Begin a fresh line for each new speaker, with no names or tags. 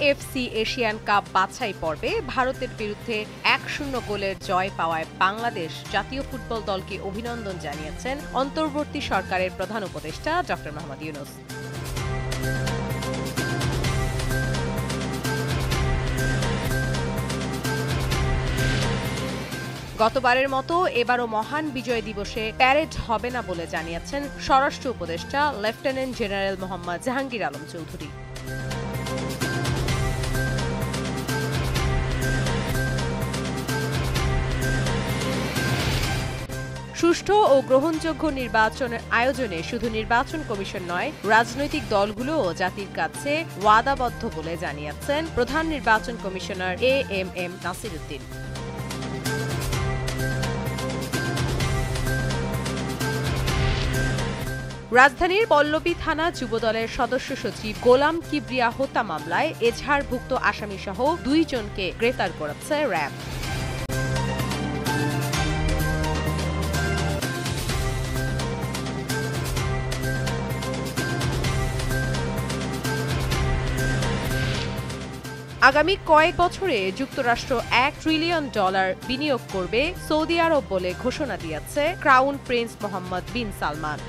AFC Asian cup বাছাই পর্বে ভারতের বিরুদ্ধে ১-০ গোলের জয় পাওয়ায় বাংলাদেশ জাতীয় ফুটবল দলকে অভিনন্দন জানিয়েছেন অন্তর্বর্তী সরকারের প্রধান উপদেষ্টা ড. মোহাম্মদ ইউনূস। গতবারের মতো এবারও মহান বিজয় দিবসে প্যারেড হবে না বলে জানিয়েছেন স্বরাষ্ট্র উপদেষ্টা লেফটেন্যান্ট জেনারেল মোহাম্মদ জাহাঙ্গীর আলম চৌধুরী। সুষ্ঠু ও গ্রহণযোগ্য নির্বাচনের আয়োজনে শুধু নির্বাচন কমিশন নয়, রাজনৈতিক দলগুলোও জাতির কাছে ওয়াদাবদ্ধ বলে জানিয়েছেন প্রধান নির্বাচন কমিশনার এএমএম নাসির উদ্দিন। রাজধানীর পল্লবী থানা যুবদলের সদস্য সচিব গোলাম কিবরিয়া হত্যা মামলায় এজাহারভুক্ত আসামিসহ ২ জনকে গ্রেফতার করেছে র্যাব। আগামী কয়েক বছরে যুক্তরাষ্ট্র $1 ট্রিলিয়ন বিনিয়োগ করবে সৌদি আরব বলে ঘোষণা দিয়েছে ক্রাউন প্রিন্স মোহাম্মদ বিন সালমান।